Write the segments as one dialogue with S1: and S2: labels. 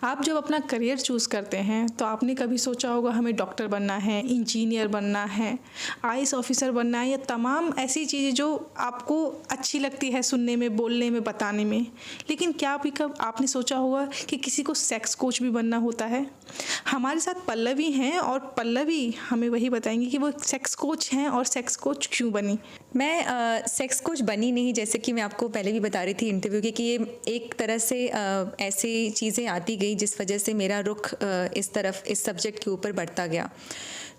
S1: आप जब अपना करियर चूज़ करते हैं तो आपने कभी सोचा होगा हमें डॉक्टर बनना है, इंजीनियर बनना है, आईएएस ऑफिसर बनना है या तमाम ऐसी चीज़ें जो आपको अच्छी लगती है सुनने में, बोलने में, बताने में। लेकिन क्या अभी कब आपने सोचा होगा कि किसी को सेक्स कोच भी बनना होता है? हमारे साथ पल्लवी हैं और पल्लवी हमें वही बताएंगी कि वो सेक्स कोच हैं और सेक्स कोच क्यों बनी।
S2: मैं सेक्स कोच बनी नहीं, जैसे कि मैं आपको पहले भी बता रही थी इंटरव्यू की कि ये एक तरह से ऐसी चीज़ें आती गई जिस वजह से मेरा रुख इस तरफ, इस सब्जेक्ट के ऊपर बढ़ता गया।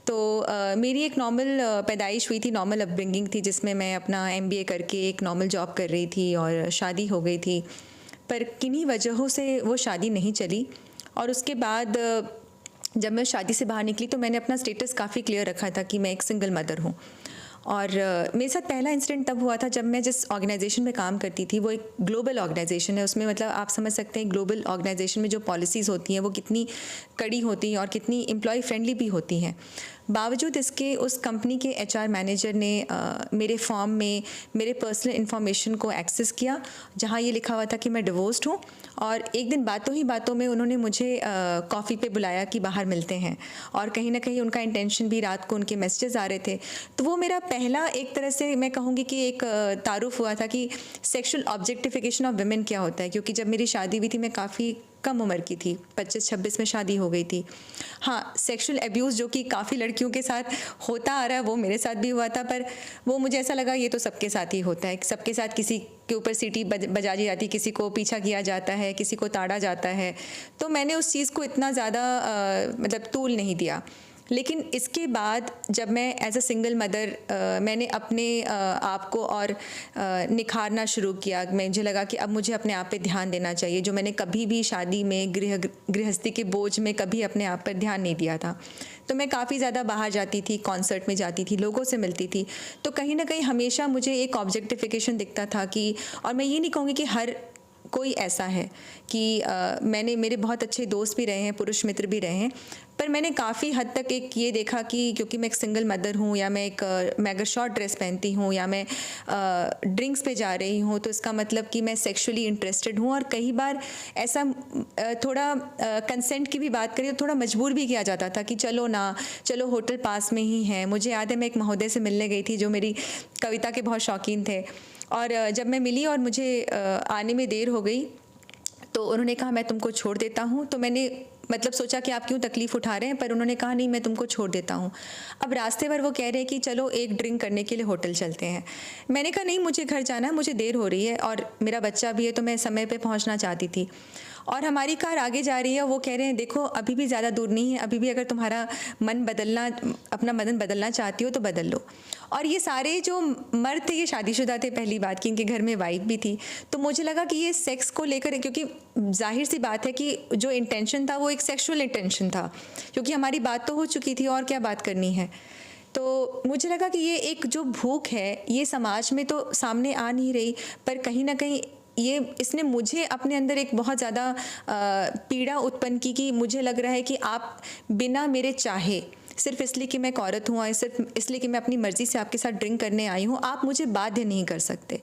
S2: तो मेरी एक नॉर्मल पैदाइश हुई थी, नॉर्मल अपब्रिंगिंग थी, जिसमें मैं अपना एमबीए करके एक नॉर्मल जॉब कर रही थी और शादी हो गई थी। पर किन्हीं वजहों से वो शादी नहीं चली और उसके बाद जब मैं शादी से बाहर निकली तो मैंने अपना स्टेटस काफ़ी क्लियर रखा था कि मैं एक सिंगल मदर हूँ। और मेरे साथ पहला इंसिडेंट तब हुआ था जब मैं जिस ऑर्गेनाइजेशन में काम करती थी वो एक ग्लोबल ऑर्गेनाइजेशन है। उसमें मतलब आप समझ सकते हैं ग्लोबल ऑर्गेनाइजेशन में जो पॉलिसीज़ होती हैं वो कितनी कड़ी होती हैं और कितनी एम्प्लॉय फ्रेंडली भी होती हैं। बावजूद इसके उस कंपनी के एचआर मैनेजर ने मेरे फॉर्म में मेरे पर्सनल इन्फॉर्मेशन को एक्सेस किया, जहाँ ये लिखा हुआ था कि मैं डिवोर्स्ड हूँ। और एक दिन बातों ही बातों में उन्होंने मुझे कॉफ़ी पे बुलाया कि बाहर मिलते हैं, और कहीं ना कहीं उनका इंटेंशन भी, रात को उनके मैसेजेस आ रहे थे। तो वो मेरा पहला, एक तरह से मैं कहूँगी कि एक तारुफ हुआ था कि सेक्शुअल ऑब्जेक्टिफिकेशन ऑफ वुमेन क्या होता है। क्योंकि जब मेरी शादी हुई थी मैं काफ़ी कम उम्र की थी, 25-26 में शादी हो गई थी। हाँ, सेक्सुअल एब्यूज़ जो कि काफ़ी लड़कियों के साथ होता आ रहा है वो मेरे साथ भी हुआ था, पर वो मुझे ऐसा लगा ये तो सबके साथ ही होता है। सबके साथ किसी के ऊपर सीटी बजा दी जाती, किसी को पीछा किया जाता है, किसी को ताड़ा जाता है। तो मैंने उस चीज़ को इतना ज़्यादा मतलब तूल नहीं दिया। लेकिन इसके बाद जब मैं एज अ सिंगल मदर मैंने अपने आप को और निखारना शुरू किया। मुझे लगा कि अब मुझे अपने आप पे ध्यान देना चाहिए, जो मैंने कभी भी शादी में गृहस्थी के बोझ में कभी अपने आप पर ध्यान नहीं दिया था। तो मैं काफ़ी ज़्यादा बाहर जाती थी, कॉन्सर्ट में जाती थी, लोगों से मिलती थी। तो कहीं ना कहीं हमेशा मुझे एक ऑब्जेक्टिफिकेशन दिखता था कि, और मैं ये नहीं कहूँगी कि हर कोई ऐसा है कि मेरे बहुत अच्छे दोस्त भी रहे हैं, पुरुष मित्र भी रहे हैं, पर मैंने काफ़ी हद तक एक ये देखा कि क्योंकि मैं एक सिंगल मदर हूँ, या मैं अगर शॉर्ट ड्रेस पहनती हूँ, या मैं ड्रिंक्स पे जा रही हूँ, तो इसका मतलब कि मैं सेक्सुअली इंटरेस्टेड हूँ। और कई बार ऐसा थोड़ा कंसेंट की भी बात करें तो थोड़ा मजबूर भी किया जाता था कि चलो ना, चलो होटल पास में ही है। मुझे याद है मैं एक महोदय से मिलने गई थी जो मेरी कविता के बहुत शौकीन थे, और जब मैं मिली और मुझे आने में देर हो गई तो उन्होंने कहा मैं तुमको छोड़ देता हूँ। तो मैंने मतलब सोचा कि आप क्यों तकलीफ़ उठा रहे हैं, पर उन्होंने कहा नहीं, मैं तुमको छोड़ देता हूँ। अब रास्ते भर वो कह रहे हैं कि चलो एक ड्रिंक करने के लिए होटल चलते हैं। मैंने कहा नहीं, मुझे घर जाना है, मुझे देर हो रही है और मेरा बच्चा भी है, तो मैं समय पे पहुँचना चाहती थी। और हमारी कार आगे जा रही है, वो कह रहे हैं देखो अभी भी ज़्यादा दूर नहीं है, अभी भी अगर तुम्हारा अपना मन बदलना चाहती हो तो बदल लो। और ये सारे जो मर्द थे ये शादीशुदा थे, पहली बात कि इनके घर में वाइफ भी थी। तो मुझे लगा कि ये सेक्स को लेकर, क्योंकि जाहिर सी बात है कि जो इंटेंशन था वो एक सेक्सुअल इंटेंशन था, क्योंकि हमारी बात तो हो चुकी थी और क्या बात करनी है। तो मुझे लगा कि ये एक जो भूख है ये समाज में तो सामने आ नहीं रही, पर कहीं ना कहीं इसने मुझे अपने अंदर एक बहुत ज़्यादा पीड़ा उत्पन्न की कि मुझे लग रहा है कि आप बिना मेरे चाहे, सिर्फ इसलिए कि मैं एक औरत हूँ और सिर्फ इसलिए कि मैं अपनी मर्ज़ी से आपके साथ ड्रिंक करने आई हूँ, आप मुझे बाध्य नहीं कर सकते।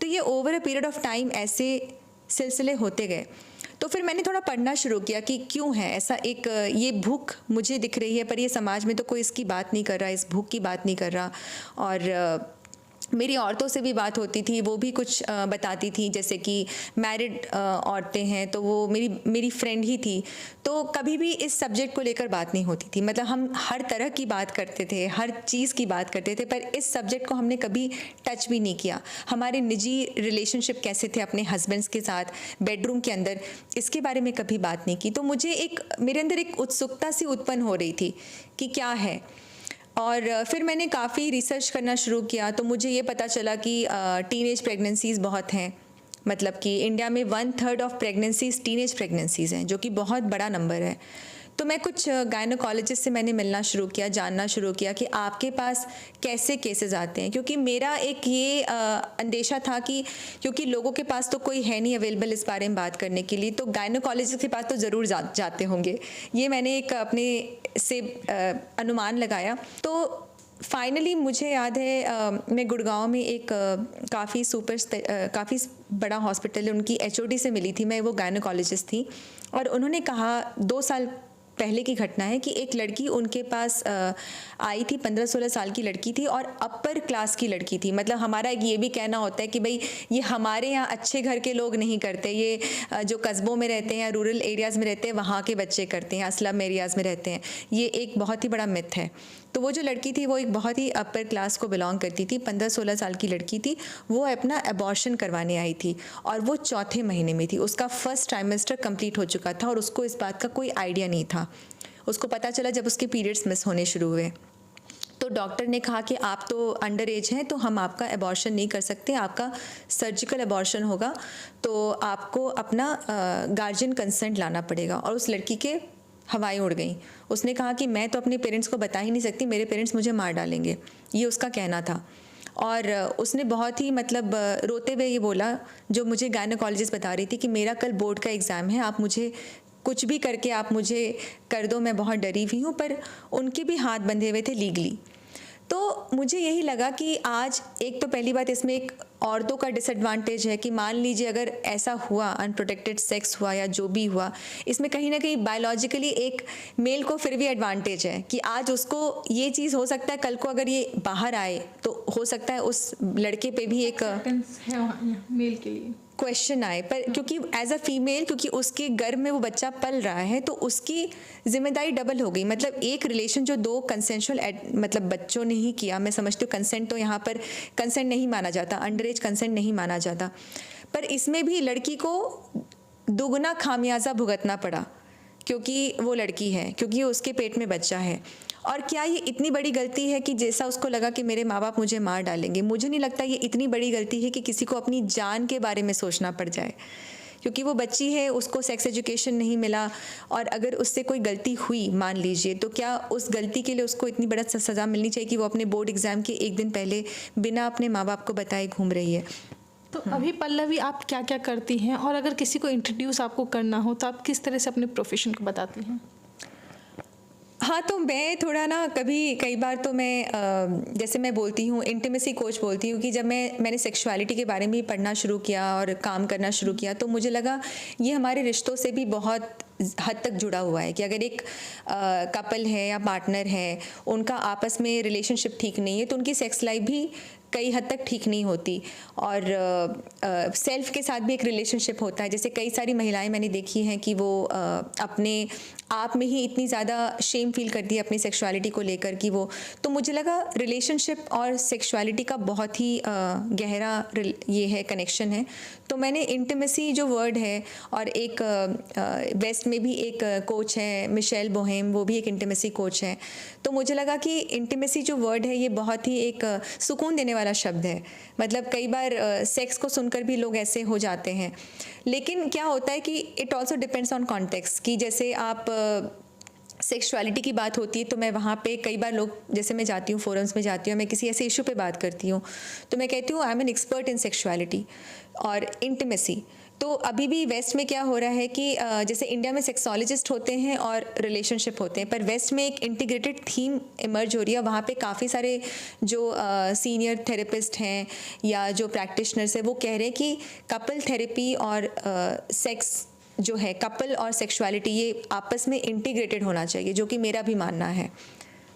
S2: तो ये over a period of time ऐसे सिलसिले होते गए। तो फिर मैंने थोड़ा पढ़ना शुरू किया कि क्यों है ऐसा, एक ये भूख मुझे दिख रही है पर ये समाज में तो कोई इसकी बात नहीं कर रहा, इस भूख की बात नहीं कर रहा। और मेरी औरतों से भी बात होती थी, वो भी कुछ बताती थी, जैसे कि मैरिड औरतें हैं, तो वो मेरी फ्रेंड ही थी। तो कभी भी इस सब्जेक्ट को लेकर बात नहीं होती थी। मतलब हम हर तरह की बात करते थे, हर चीज़ की बात करते थे, पर इस सब्जेक्ट को हमने कभी टच भी नहीं किया। हमारे निजी रिलेशनशिप कैसे थे अपने हस्बैंड्स के साथ बेडरूम के अंदर, इसके बारे में कभी बात नहीं की। तो मुझे मेरे अंदर एक उत्सुकता सी उत्पन्न हो रही थी कि क्या है। और फिर मैंने काफ़ी रिसर्च करना शुरू किया, तो मुझे ये पता चला कि टीनेज प्रेगनेंसीज़ बहुत हैं। मतलब कि इंडिया में 1/3 ऑफ प्रेगनेंसीज़ टीनेज प्रेगनेंसीज़ हैं, जो कि बहुत बड़ा नंबर है। तो मैं कुछ गायनोकोलॉजिस्ट से मैंने मिलना शुरू किया, जानना शुरू किया कि आपके पास कैसे केसेस आते हैं, क्योंकि मेरा एक ये अंदेशा था कि क्योंकि लोगों के पास तो कोई है नहीं अवेलेबल इस बारे में बात करने के लिए, तो गायनोकोलॉजिस्ट के पास तो ज़रूर जाते होंगे। ये मैंने एक अपने से अनुमान लगाया। तो फाइनली मुझे याद है मैं गुड़गांव में एक काफ़ी बड़ा हॉस्पिटल है, उनकी एचओडी से मिली थी मैं, वो गायनोकोलॉजिस्ट थी, और उन्होंने कहा 2 साल पहले की घटना है कि एक लड़की उनके पास आई थी, 15-16 साल की लड़की थी और अपर क्लास की लड़की थी। मतलब हमारा एक ये भी कहना होता है कि भाई ये हमारे यहाँ अच्छे घर के लोग नहीं करते, ये जो कस्बों में रहते हैं या रूरल एरियाज़ में रहते हैं वहाँ के बच्चे करते हैं, स्लम एरियाज़ में रहते हैं। ये एक बहुत ही बड़ा मिथ है। तो वो जो लड़की थी वो एक बहुत ही अपर क्लास को बिलोंग करती थी, 15-16 साल की लड़की थी। वो अपना एबॉर्शन करवाने आई थी और वो 4थे महीने में थी, उसका फर्स्ट ट्राइमेस्टर कंप्लीट हो चुका था और उसको इस बात का कोई आइडिया नहीं था। उसको पता चला जब उसके पीरियड्स मिस होने शुरू हुए। तो डॉक्टर ने कहा कि आप तो अंडर एज हैं, तो हम आपका एबॉर्शन नहीं कर सकते, आपका सर्जिकल एबॉर्शन होगा, तो आपको अपना गार्जियन कंसेंट लाना पड़ेगा। और उस लड़की के हवाएं उड़ गई। उसने कहा कि मैं तो अपने पेरेंट्स को बता ही नहीं सकती, मेरे पेरेंट्स मुझे मार डालेंगे, ये उसका कहना था। और उसने बहुत ही मतलब रोते हुए ये बोला, जो मुझे गायनोकोलॉजिस्ट बता रही थी कि मेरा कल बोर्ड का एग्ज़ाम है, आप मुझे कुछ भी करके आप मुझे कर दो, मैं बहुत डरी हुई हूँ। पर उनके भी हाथ बंधे हुए थे लीगली। तो मुझे यही लगा कि आज एक तो पहली बात इसमें एक औरतों का डिसएडवांटेज है कि मान लीजिए अगर ऐसा हुआ, अनप्रोटेक्टेड सेक्स हुआ या जो भी हुआ, इसमें कहीं ना कहीं बायोलॉजिकली एक मेल को फिर भी एडवांटेज है कि आज उसको ये चीज़ हो सकता है, कल को अगर ये बाहर आए तो हो सकता है उस लड़के पे भी एक
S1: मेल के लिए
S2: क्वेश्चन आए। पर क्योंकि एज अ फीमेल, क्योंकि उसके गर्भ में वो बच्चा पल रहा है, तो उसकी जिम्मेदारी डबल हो गई। मतलब एक रिलेशन जो 2 कंसेंशुअल मतलब बच्चों ने ही किया, मैं समझती हूँ कंसेंट तो यहाँ पर कंसेंट नहीं माना जाता, अंडर एज कंसेंट नहीं माना जाता, पर इसमें भी लड़की को दुगना खामियाजा भुगतना पड़ा क्योंकि वो लड़की है, क्योंकि उसके पेट में बच्चा है। और क्या ये इतनी बड़ी गलती है कि जैसा उसको लगा कि मेरे माँ बाप मुझे मार डालेंगे? मुझे नहीं लगता ये इतनी बड़ी गलती है कि किसी को अपनी जान के बारे में सोचना पड़ जाए, क्योंकि वो बच्ची है, उसको सेक्स एजुकेशन नहीं मिला, और अगर उससे कोई गलती हुई मान लीजिए, तो क्या उस गलती के लिए उसको इतनी बड़ा सज़ा मिलनी चाहिए कि वो अपने बोर्ड एग्ज़ाम के एक दिन पहले बिना अपने माँ बाप को बताए घूम रही है?
S1: तो अभी पल्लवी आप क्या क्या करती हैं, और अगर किसी को इंट्रोड्यूस आपको करना हो तो आप किस तरह से अपने प्रोफेशन को बताती हैं?
S2: हाँ, तो मैं थोड़ा ना कई बार तो मैं जैसे मैं बोलती हूँ, इंटीमेसी कोच बोलती हूँ कि जब मैंने सेक्सुअलिटी के बारे में पढ़ना शुरू किया और काम करना शुरू किया, तो मुझे लगा ये हमारे रिश्तों से भी बहुत हद तक जुड़ा हुआ है कि अगर एक कपल है या पार्टनर है, उनका आपस में रिलेशनशिप ठीक नहीं है, तो उनकी सेक्स लाइफ भी कई हद तक ठीक नहीं होती। और सेल्फ के साथ भी एक रिलेशनशिप होता है। जैसे कई सारी महिलाएं मैंने देखी हैं कि वो अपने आप में ही इतनी ज़्यादा शेम फील करती है अपनी सेक्सुअलिटी को लेकर कि वो, तो मुझे लगा रिलेशनशिप और सेक्सुअलिटी का बहुत ही गहरा ये है, कनेक्शन है। तो मैंने इंटीमेसी जो वर्ड है, और एक वेस्ट में भी एक कोच है मिशेल बोहेम, वो भी एक इंटीमेसी कोच है। तो मुझे लगा कि इंटीमेसी जो वर्ड है ये बहुत ही एक सुकून देने वाला शब्द है। मतलब कई बार सेक्स को सुनकर भी लोग ऐसे हो जाते हैं, लेकिन क्या होता है कि it also depends on context, कि जैसे आप सेक्सुअलिटी की बात होती है तो मैं वहाँ पे कई बार लोग, जैसे मैं जाती हूँ फोरम्स में जाती हूँ, मैं किसी ऐसे इशू पे बात करती हूँ तो मैं कहती हूँ I am an expert in sexuality और इंटीमेसी। तो अभी भी वेस्ट में क्या हो रहा है कि जैसे इंडिया में सेक्सोलॉजिस्ट होते हैं और रिलेशनशिप होते हैं, पर वेस्ट में एक इंटीग्रेटेड थीम इमर्ज हो रही है। वहाँ पे काफ़ी सारे जो सीनियर थेरेपिस्ट हैं या जो प्रैक्टिशनर्स हैं वो कह रहे हैं कि कपल थेरेपी और सेक्स जो है, कपल और सेक्सुअलिटी, ये आपस में इंटीग्रेटेड होना चाहिए, जो कि मेरा भी मानना है।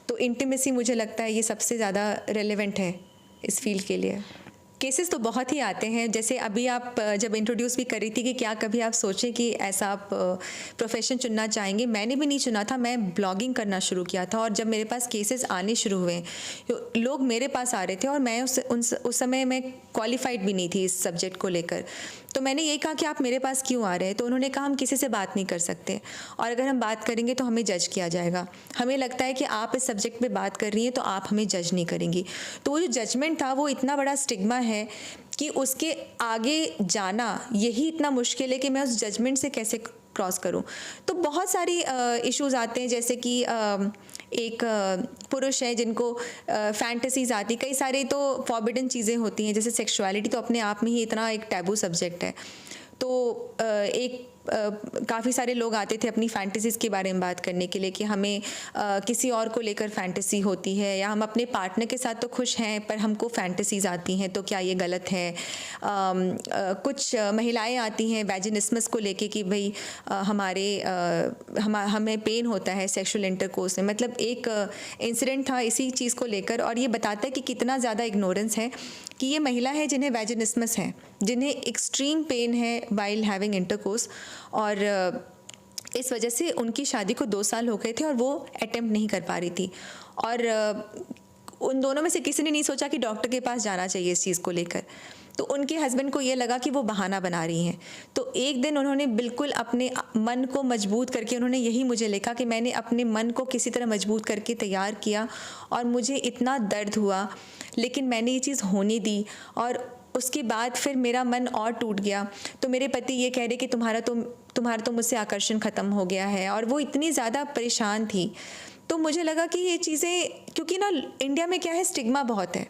S2: तो इंटीमेसी मुझे लगता है ये सबसे ज़्यादा रेलेवेंट है इस फील्ड के लिए। केसेस तो बहुत ही आते हैं। जैसे अभी आप जब इंट्रोड्यूस भी कर रही थी कि क्या कभी आप सोचें कि ऐसा आप प्रोफेशन चुनना चाहेंगे, मैंने भी नहीं चुना था। मैं ब्लॉगिंग करना शुरू किया था और जब मेरे पास केसेस आने शुरू हुए, लोग मेरे पास आ रहे थे और मैं उस समय मैं क्वालिफाइड भी नहीं थी इस सब्जेक्ट को लेकर। तो मैंने यही कहा कि आप मेरे पास क्यों आ रहे हैं? तो उन्होंने कहा हम किसी से बात नहीं कर सकते, और अगर हम बात करेंगे तो हमें जज किया जाएगा। हमें लगता है कि आप इस सब्जेक्ट पे बात कर रही हैं तो आप हमें जज नहीं करेंगी। तो वो जो जजमेंट था वो इतना बड़ा स्टिग्मा है कि उसके आगे जाना यही इतना मुश्किल है कि मैं उस जजमेंट से कैसे क्रॉस करूं। तो बहुत सारी इश्यूज आते हैं, जैसे कि एक पुरुष है जिनको फैंटेसीज आती, कई सारी तो फॉरबिडन चीज़ें होती हैं, जैसे सेक्सुअलिटी तो अपने आप में ही इतना एक टैबू सब्जेक्ट है। तो एक काफ़ी सारे लोग आते थे अपनी फैंटेसीज़ के बारे में बात करने के लिए कि हमें किसी और को लेकर फैंटेसी होती है, या हम अपने पार्टनर के साथ तो खुश हैं पर हमको फैंटेसीज़ आती हैं, तो क्या ये गलत है। कुछ महिलाएं आती हैं वैजिनिस्मस को लेके कि भाई हमें पेन होता है सेक्सुअल इंटरकोर्स में। मतलब एक इंसिडेंट था इसी चीज़ को लेकर, और ये बताता है कि कितना ज़्यादा इग्नोरेंस है कि ये महिला है जिन्हें वैजिनिस्मस है, जिन्हें एक्सट्रीम पेन है वाइल हैविंग इंटरकोर्स, और इस वजह से उनकी शादी को 2 साल हो गए थे और वो अटेम्प्ट नहीं कर पा रही थी। और उन दोनों में से किसी ने नहीं सोचा कि डॉक्टर के पास जाना चाहिए इस चीज़ को लेकर। तो उनके हस्बैंड को ये लगा कि वो बहाना बना रही हैं। तो एक दिन उन्होंने बिल्कुल अपने मन को मजबूत करके, उन्होंने यही मुझे लिखा कि मैंने अपने मन को किसी तरह मजबूत करके तैयार किया और मुझे इतना दर्द हुआ, लेकिन मैंने ये चीज़ होने दी, और उसके बाद फिर मेरा मन और टूट गया। तो मेरे पति ये कह रहे कि तुम्हारा तो मुझसे आकर्षण ख़त्म हो गया है, और वो इतनी ज़्यादा परेशान थी। तो मुझे लगा कि ये चीज़ें, क्योंकि ना इंडिया में क्या है, स्टिग्मा बहुत है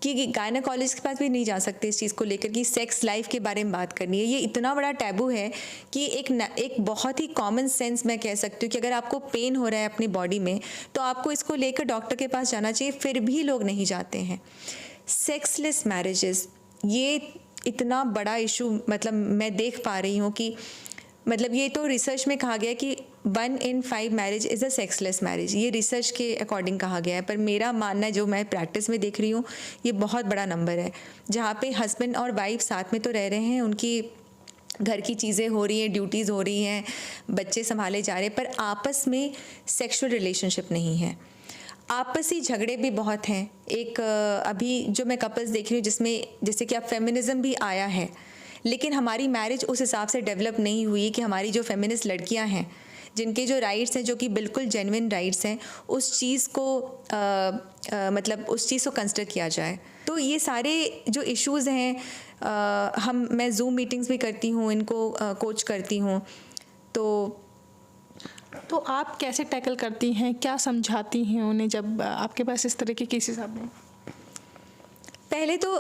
S2: कि गायनेकोलॉजिस्ट के पास भी नहीं जा सकते इस चीज़ को लेकर कि सेक्स लाइफ के बारे में बात करनी है। ये इतना बड़ा टैबू है कि एक बहुत ही कॉमन सेंस मैं कह सकती हूँ कि अगर आपको पेन हो रहा है अपनी बॉडी में तो आपको इसको लेकर डॉक्टर के पास जाना चाहिए, फिर भी लोग नहीं जाते हैं। सेक्सलेस मैरिजेस, ये इतना बड़ा इशू मतलब मैं देख पा रही हूँ कि मतलब ये तो रिसर्च में कहा गया है कि 1 in 5 marriage is a sexless marriage, ये रिसर्च के अकॉर्डिंग कहा गया है। पर मेरा मानना है, जो मैं प्रैक्टिस में देख रही हूँ, ये बहुत बड़ा नंबर है जहाँ पे हस्बैंड और वाइफ साथ में तो रह रहे हैं, उनकी घर की चीज़ें हो रही हैं, ड्यूटीज़ हो रही हैं, बच्चे संभाले जा रहे हैं, पर आपस में सेक्सुअल रिलेशनशिप नहीं है। आपसी झगड़े भी बहुत हैं। एक अभी जो मैं कपल्स देख रही हूँ जिसमें जैसे कि अब फेमिनिज़म भी आया है, लेकिन हमारी मैरिज उस हिसाब से डेवलप नहीं हुई कि हमारी जो फेमिनिस्ट लड़कियां हैं, जिनके जो राइट्स हैं, जो कि बिल्कुल जेन्युइन राइट्स हैं, उस चीज़ को मतलब उस चीज़ को कंसिडर किया जाए। तो ये सारे जो इश्यूज़ हैं, मैं जूम मीटिंग्स भी करती हूँ, इनको कोच करती हूँ।
S1: तो आप कैसे टैकल करती हैं, क्या समझाती हैं उन्हें जब आपके पास इस तरह के केसेस आते हैं?
S2: पहले तो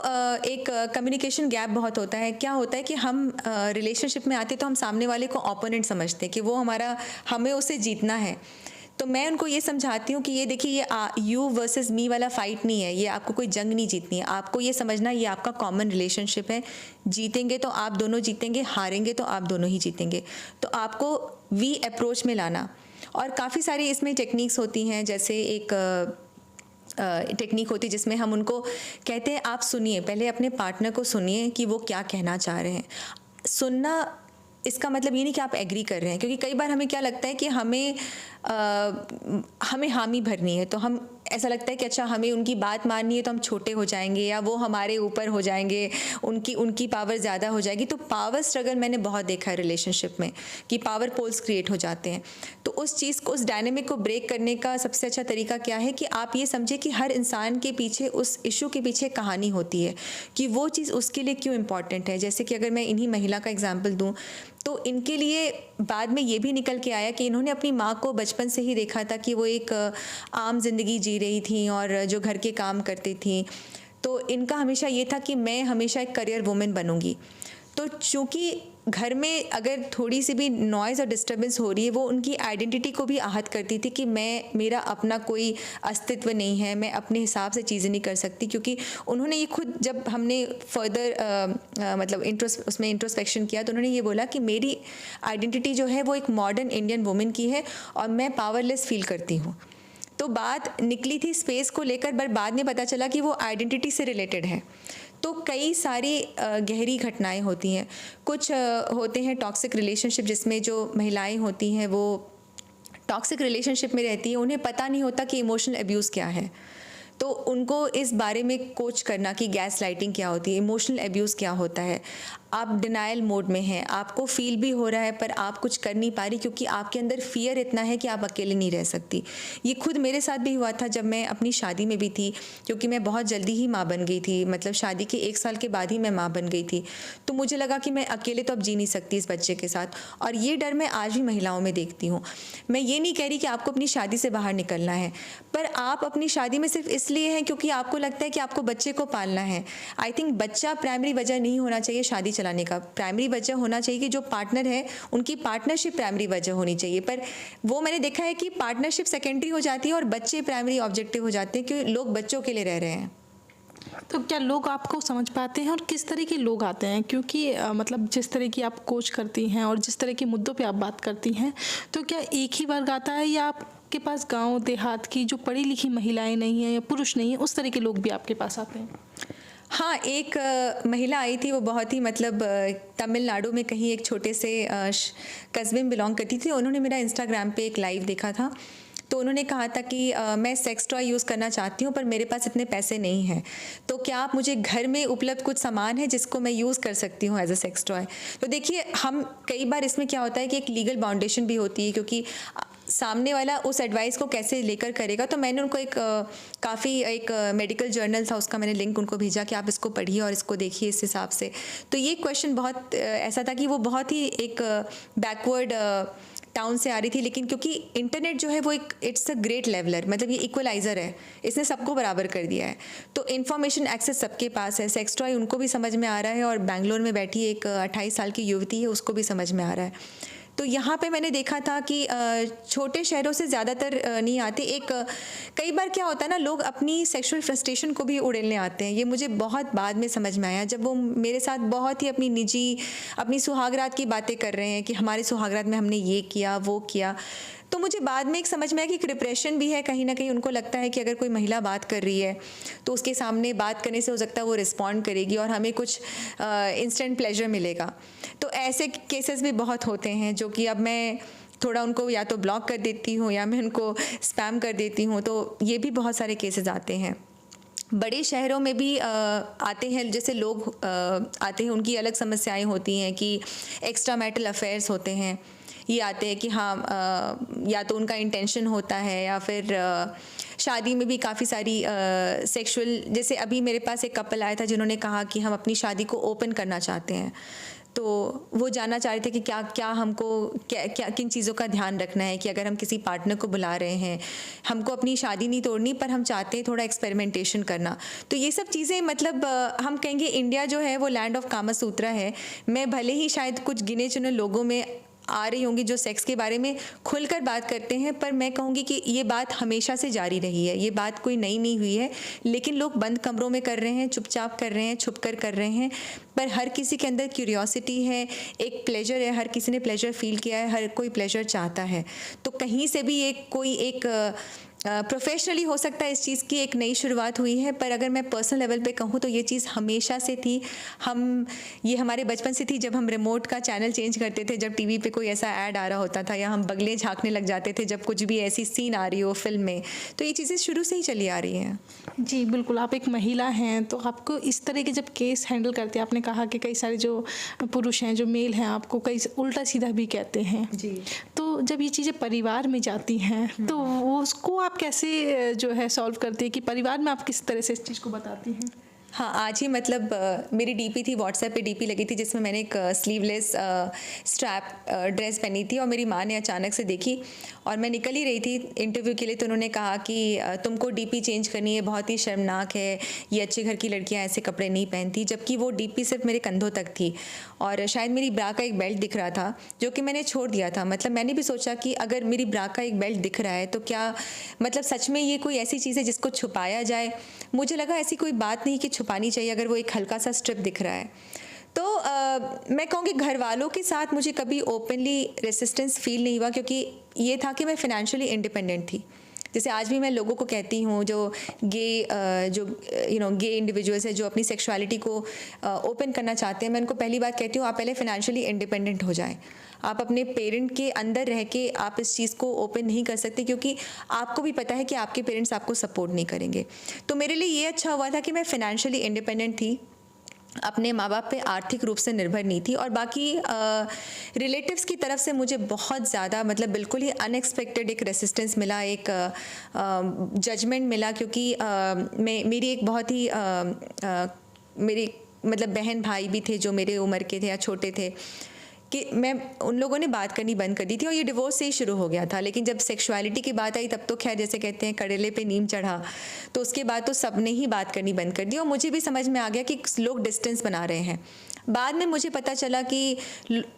S2: एक कम्युनिकेशन गैप बहुत होता है। क्या होता है कि हम रिलेशनशिप में आते तो हम सामने वाले को ओपोनेंट समझते हैं कि वो हमें उसे जीतना है। तो मैं उनको ये समझाती हूँ कि ये देखिए, ये यू वर्सेस मी वाला फाइट नहीं है, ये आपको कोई जंग नहीं जीतनी है। आपको ये समझना ये आपका कॉमन रिलेशनशिप है। जीतेंगे तो आप दोनों जीतेंगे, हारेंगे तो आप दोनों ही जीतेंगे। तो आपको वी अप्रोच में लाना, और काफ़ी सारी इसमें टेक्निक्स होती हैं। जैसे एक टेक्निक होती है जिसमें हम उनको कहते हैं आप सुनिए, पहले अपने पार्टनर को सुनिए कि वो क्या कहना चाह रहे हैं। सुनना इसका मतलब ये नहीं कि आप एग्री कर रहे हैं, क्योंकि कई बार हमें क्या लगता है कि हमें हामी भरनी है, तो हम ऐसा लगता है कि अच्छा हमें उनकी बात माननी है तो हम छोटे हो जाएंगे या वो हमारे ऊपर हो जाएंगे, उनकी पावर ज़्यादा हो जाएगी। तो पावर स्ट्रगल मैंने बहुत देखा है रिलेशनशिप में कि पावर पोल्स क्रिएट हो जाते हैं। तो उस चीज़ को, उस डायनेमिक को ब्रेक करने का सबसे अच्छा तरीका क्या है कि आप ये समझे कि हर इंसान के पीछे, उस इशू के पीछे कहानी होती है कि वो चीज़ उसके लिए क्यों इम्पॉर्टेंट है। जैसे कि अगर मैं इन्हीं महिला का एग्जाम्पल दूँ तो इनके लिए बाद में ये भी निकल के आया कि इन्होंने अपनी माँ को बचपन से ही देखा था कि वो एक आम जिंदगी जी रही थी और जो घर के काम करती थी। तो इनका हमेशा ये था कि मैं हमेशा एक करियर वुमेन बनूंगी। तो चूँकि घर में अगर थोड़ी सी भी नॉइज़ और डिस्टर्बेंस हो रही है, वो उनकी आइडेंटिटी को भी आहत करती थी कि मेरा अपना कोई अस्तित्व नहीं है, मैं अपने हिसाब से चीज़ें नहीं कर सकती। क्योंकि उन्होंने ये खुद, जब हमने फर्दर मतलब उसमें इंट्रोस्पेक्शन किया, तो उन्होंने ये बोला कि मेरी आइडेंटिटी जो है वो एक मॉडर्न इंडियन वुमेन की है और मैं पावरलेस फील करती हूँ। तो बात निकली थी स्पेस को लेकर, पर बाद में पता चला कि वो आइडेंटिटी से रिलेटेड है। तो कई सारी गहरी घटनाएं होती हैं। कुछ होते हैं टॉक्सिक रिलेशनशिप, जिसमें जो महिलाएं होती हैं वो टॉक्सिक रिलेशनशिप में रहती हैं, उन्हें पता नहीं होता कि इमोशनल अब्यूज़ क्या है। तो उनको इस बारे में कोच करना कि गैस लाइटिंग क्या होती है, इमोशनल अब्यूज़ क्या होता है। आप डिनायल मोड में हैं, आपको फील भी हो रहा है पर आप कुछ कर नहीं पा रही क्योंकि आपके अंदर फियर इतना है कि आप अकेले नहीं रह सकती। ये खुद मेरे साथ भी हुआ था जब मैं अपनी शादी में भी थी, क्योंकि मैं बहुत जल्दी ही माँ बन गई थी। मतलब शादी के 1 साल के बाद ही मैं माँ बन गई थी। तो मुझे लगा कि मैं अकेले तो अब जी नहीं सकती इस बच्चे के साथ, और ये डर मैं आज भी महिलाओं में देखती हूँ। मैं ये नहीं कह रही कि आपको अपनी शादी से बाहर निकलना है, पर आप अपनी शादी में सिर्फ इसलिए हैं क्योंकि आपको लगता है कि आपको बच्चे को पालना है। आई थिंक बच्चा प्राइमरी वजह नहीं होना चाहिए शादी चलाने का। प्राइमरी वजह होना चाहिए कि जो पार्टनर है उनकी पार्टनरशिप प्राइमरी वजह होनी चाहिए, पर वो मैंने देखा है कि पार्टनरशिप सेकेंडरी हो जाती है और बच्चे प्राइमरी ऑब्जेक्टिव हो जाते हैं, क्योंकि लोग बच्चों के लिए रह रहे हैं।
S1: तो क्या लोग आपको समझ पाते हैं और किस तरह के लोग आते हैं? क्योंकि मतलब जिस तरह की आप कोच करती हैं और जिस तरह के मुद्दों पे आप बात करती हैं, तो क्या एक ही वर्ग आता है या आपके पास गांव देहात की जो पढ़ी लिखी महिलाएं नहीं हैं या पुरुष नहीं हैं, उस तरह के लोग भी आपके पास आते हैं?
S2: हाँ, एक महिला आई थी, वो बहुत ही मतलब तमिलनाडु में कहीं एक छोटे से कस्बे में बिलोंग करती थी। उन्होंने मेरा इंस्टाग्राम पे एक लाइव देखा था, तो उन्होंने कहा था कि मैं सेक्स टॉय यूज़ करना चाहती हूँ पर मेरे पास इतने पैसे नहीं हैं, तो क्या आप मुझे घर में उपलब्ध कुछ सामान है जिसको मैं यूज़ कर सकती हूँ एज अ सेक्स टॉय। तो देखिए, हम कई बार इसमें क्या होता है कि एक लीगल बाउंडेशन भी होती है, क्योंकि सामने वाला उस एडवाइस को कैसे लेकर करेगा। तो मैंने उनको काफ़ी एक मेडिकल जर्नल था, उसका मैंने लिंक उनको भेजा कि आप इसको पढ़िए और इसको देखिए इस हिसाब से। तो ये क्वेश्चन बहुत ऐसा था कि वो बहुत ही एक बैकवर्ड टाउन से आ रही थी, लेकिन क्योंकि इंटरनेट जो है वो एक इट्स अ ग्रेट लेवलर, मतलब ये इक्वलाइज़र है, इसने सबको बराबर कर दिया है। तो इन्फॉर्मेशन एक्सेस सबके पास है, सेक्स टॉय उनको भी समझ में आ रहा है और बेंगलोर में बैठी एक 28 साल की युवती है, उसको भी समझ में आ रहा है। तो यहाँ पे मैंने देखा था कि छोटे शहरों से ज़्यादातर नहीं आते। कई बार क्या होता है ना, लोग अपनी सेक्सुअल फ्रस्ट्रेशन को भी उड़ेलने आते हैं। ये मुझे बहुत बाद में समझ में आया, जब वो मेरे साथ बहुत ही अपनी निजी, अपनी सुहागरात की बातें कर रहे हैं कि हमारे सुहागरात में हमने ये किया वो किया। तो मुझे बाद में एक समझ में आया कि एक डिप्रेशन भी है कहीं ना कहीं। उनको लगता है कि अगर कोई महिला बात कर रही है तो उसके सामने बात करने से हो सकता है वो रिस्पॉन्ड करेगी और हमें कुछ इंस्टेंट प्लेजर मिलेगा। तो ऐसे केसेस भी बहुत होते हैं, जो कि अब मैं थोड़ा उनको या तो ब्लॉक कर देती हूँ या मैं उनको स्पैम कर देती हूँ। तो ये भी बहुत सारे केसेस आते हैं। बड़े शहरों में भी आते हैं, जैसे लोग आते हैं, उनकी अलग समस्याएं होती हैं कि एक्स्ट्रा मैरिटल अफेयर्स होते हैं। ये आते हैं कि हाँ, या तो उनका इंटेंशन होता है या फिर शादी में भी काफ़ी सारी सेक्सुअल, जैसे अभी मेरे पास एक कपल आया था जिन्होंने कहा कि हम अपनी शादी को ओपन करना चाहते हैं। तो वो जानना चाह रहे थे कि क्या हमको क्या किन चीज़ों का ध्यान रखना है कि अगर हम किसी पार्टनर को बुला रहे हैं, हमको अपनी शादी नहीं तोड़नी पर हम चाहते हैं थोड़ा एक्सपेरिमेंटेशन करना। तो ये सब चीज़ें, मतलब हम कहेंगे इंडिया जो है वो लैंड ऑफ कामसूत्रा है। मैं भले ही शायद कुछ गिने चुने लोगों में आ रही होंगी जो सेक्स के बारे में खुलकर बात करते हैं, पर मैं कहूँगी कि ये बात हमेशा से जारी रही है, ये बात कोई नई नहीं हुई है। लेकिन लोग बंद कमरों में कर रहे हैं, चुपचाप कर रहे हैं, छुप कर रहे हैं। पर हर किसी के अंदर क्यूरियोसिटी है, एक प्लेजर है, हर किसी ने प्लेजर फील किया है, हर कोई प्लेजर चाहता है। तो कहीं से भी कोई प्रोफेशनली हो सकता है इस चीज़ की एक नई शुरुआत हुई है, पर अगर मैं पर्सनल लेवल पे कहूँ तो ये चीज़ हमेशा से थी। ये हमारे बचपन से थी, जब हम रिमोट का चैनल चेंज करते थे, जब टीवी पे कोई ऐसा ऐड आ रहा होता था, या हम बगले झाँकने लग जाते थे जब कुछ भी ऐसी सीन आ रही हो फिल्म में। तो ये चीज़ें शुरू से ही चली आ रही हैं।
S1: जी बिल्कुल, आप एक महिला हैं तो आपको इस तरह के जब केस हैंडल करते हैं, आपने कहा कि कई सारे जो पुरुष हैं, जो मेल हैं, आपको कई उल्टा सीधा भी कहते हैं
S2: जी।
S1: तो जब ये चीज़ें परिवार में जाती हैं तो उसको आप कैसे जो है सॉल्व करती है कि परिवार में आप किस तरह से इस चीज़ को बताती हैं?
S2: हाँ, आज ही मतलब मेरी डीपी थी, व्हाट्सएप पे डीपी लगी थी जिसमें मैंने एक स्लीवलेस स्ट्रैप ड्रेस पहनी थी और मेरी माँ ने अचानक से देखी और मैं निकल ही रही थी इंटरव्यू के लिए। तो उन्होंने कहा कि तुमको डीपी चेंज करनी है, बहुत ही शर्मनाक है, ये अच्छे घर की लड़कियाँ ऐसे कपड़े नहीं पहनती। जबकि वो डीपी सिर्फ मेरे कंधों तक थी और शायद मेरी ब्रा का एक बेल्ट दिख रहा था जो कि मैंने छोड़ दिया था। मतलब मैंने भी सोचा कि अगर मेरी ब्रा का एक बेल्ट दिख रहा है तो क्या मतलब सच में ये कोई ऐसी चीज़ है जिसको छुपाया जाए। मुझे लगा ऐसी कोई बात नहीं कि छुपानी चाहिए अगर वो एक हल्का सा स्ट्रिप दिख रहा है। तो मैं कहूँगी घर वालों के साथ मुझे कभी ओपनली रेसिस्टेंस फील नहीं हुआ, क्योंकि ये था कि मैं फिनेंशियली इंडिपेंडेंट थी। जैसे आज भी मैं लोगों को कहती हूँ जो गे इंडिविजुअल्स है जो अपनी सेक्सुअलिटी को ओपन करना चाहते हैं, मैं उनको पहली बात कहती हूँ आप पहले फिनेंशियली इंडिपेंडेंट हो जाएं। आप अपने पेरेंट के अंदर रह के आप इस चीज़ को ओपन नहीं कर सकते, क्योंकि आपको भी पता है कि आपके पेरेंट्स आपको सपोर्ट नहीं करेंगे। तो मेरे लिए ये अच्छा हुआ था कि मैं फिनेंशियली इंडिपेंडेंट थी, अपने माँ बाप पे आर्थिक रूप से निर्भर नहीं थी। और बाकी रिलेटिव्स की तरफ से मुझे बहुत ज़्यादा मतलब बिल्कुल ही अनएक्सपेक्टेड एक रेसिस्टेंस मिला, एक जजमेंट मिला, क्योंकि मेरी एक बहुत ही मेरी मतलब बहन भाई भी थे जो मेरे उम्र के थे या छोटे थे, कि मैं उन लोगों ने बात करनी बंद कर दी थी और ये डिवोर्स से ही शुरू हो गया था। लेकिन जब सेक्सुअलिटी की बात आई तब तो खैर जैसे कहते हैं कड़ेले पे नीम चढ़ा, तो उसके बाद तो सब ने ही बात करनी बंद कर दी और मुझे भी समझ में आ गया कि लोग डिस्टेंस बना रहे हैं। बाद में मुझे पता चला कि